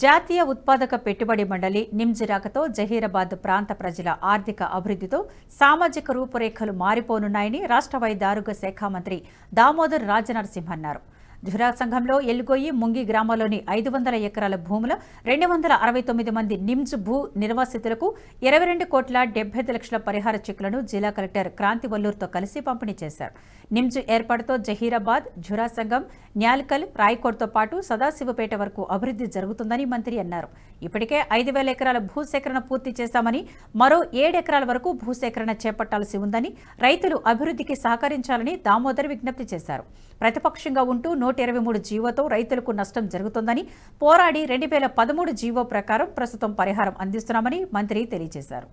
జాతీయ ఉత్పాదక పెట్టుబడి మండలి నిమ్స్ రాకతో జహీరాబాద్ ప్రాంత ప్రజల ఆర్థిక అభివృద్ధితో సామాజిక రూపురేఖలు మారిపోనున్నాయని రాష్ట్ర వైద్య ఆరోగ్య శాఖ మంత్రి దామోదర్ రాజనరసింహ అన్నారు. జురా సంఘంలో ఎల్గొయ్యి ముంగి గ్రామాల్లోని 500 ఎకరాల భూముల 269 మంది నిమ్స్ భూ నిర్వాసితులకు 22,70,00,000 పరిహార చెక్కులను జిల్లా కలెక్టర్ క్రాంతి వల్లూరుతో కలిసి పంపిణీ చేశారు. నిమ్స్ ఏర్పాటుతో జహీరాబాద్, జురా సంఘం, న్యాల్కల్, రాయకోట్తో పాటు సదాశివపేట వరకు అభివృద్ధి జరుగుతుందని మంత్రి అన్నారు. ఇప్పటికే 5,000 ఎకరాల భూసేకరణ పూర్తి చేశామని, మరో 7 ఎకరాల వరకు భూసేకరణ చేపట్టాల్సి ఉందని, రైతులు అభివృద్ధికి సహకరించాలని దామోదర్ విజ్ఞప్తి చేశారు. ప్రతిపక్షంగా ఉంటూ 123 జీవోతో రైతులకు నష్టం జరుగుతోందని, పోరాడి 2013 జీవో ప్రకారం ప్రస్తుతం పరిహారం అందిస్తున్నామని మంత్రి తెలియజేశారు.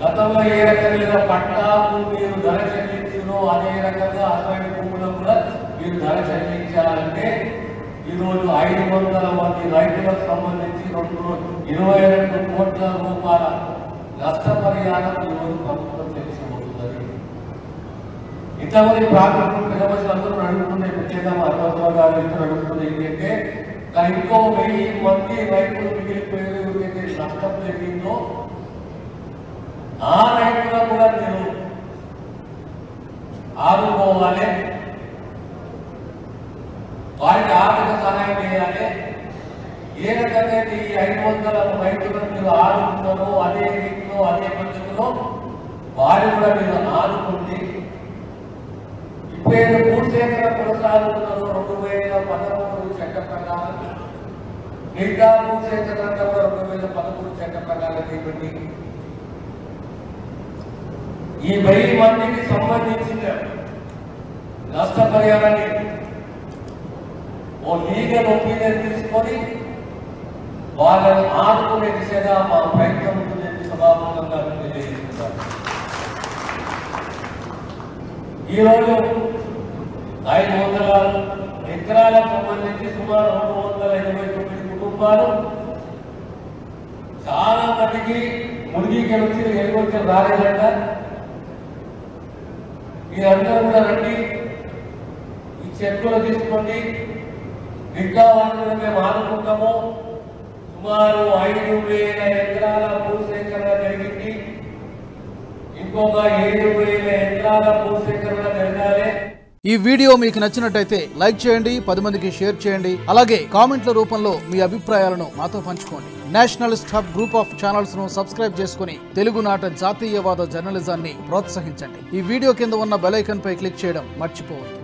గతంలో ఏ రకంగా పట్టాలు మీరు ధర చెల్లించును అదే రకంగా 60 భూములు కూడా మీరు ధర చెల్లించాలంటే ఈరోజు 500 మంది రైతులకు సంబంధించి 22 కోట్ల రూపాయల నష్టపరిహారం ఈరోజు ప్రభుత్వం చెల్లించబోతున్నది. ఇంతమంది ప్రాంతంలో పిల్లలందరూ అడుగుతుండే ముఖ్యంగా మా అర్థం గారు ఇద్దరు అడుగుతుంది ఏంటంటే ఇంకో 1000 మంది రైతులు మిగిలిపోయేది ఏదైతే నష్టం జరిగిందో ఆ రైతులకు కూడా మీరు ఆదుకోవాలి, వారికి ఆర్థిక సహాయం చేయాలి. ఏ రకంగా ఈ 500 రైతులను మీరు ఆదుకుంటారో అదే రీతిలో అదే పద్ధతిలో వారి కూడా మీరు ఆదుకుంటే ఇప్పుడు భూసేకరణ కొనసాగుతున్నారు 2013 చట్ట ప్రకారం, మిగతా భూసేకరణ 2013 చట్ట ప్రకారం చేపట్టి ఈ 1000 మందికి సంబంధించిన నష్టపరిహారాన్ని ఓ లీగల్ ఒపీనియన్ తీసుకొని వాళ్ళని ఆదుకునే దిశగా మా ప్రయత్నం ఉంటుందని సభాముఖంగా తెలియజేస్తున్నారు. ఈరోజు 500 ఎకరాలకు సంబంధించి సుమారు 289 కుటుంబాలు చాలా మందికి మునిగికి వచ్చి ఎలుగొచ్చి రాలేదంట. మీరందరూ కూడా రండి, ఈ చెక్కులు తీసుకోండి, ఇంకా వాళ్ళని మేము ఆదుకుంటాము. సుమారు 5,000 ఎకరాల భూసేకరణ జరిగింది, ఇంకొక 7,000 ఎకరాల భూసేకరణ జరగాలి. ఈ వీడియో మీకు నచ్చినట్టయితే లైక్ చేయండి, 10 మందికి షేర్ చేయండి. అలాగే కామెంట్ల రూపంలో మీ అభిప్రాయాలను మాతో పంచుకోండి. Nationalist hub group of channels ను సబ్స్క్రైబ్ చేసుకుని తెలుగునాట జాతీయవాద జర్నలిజాన్ని ప్రోత్సహించండి. ఈ వీడియో కింద ఉన్న బెల్ ఐకాన్ పై క్లిక్ చేయడం మర్చిపోవద్దు.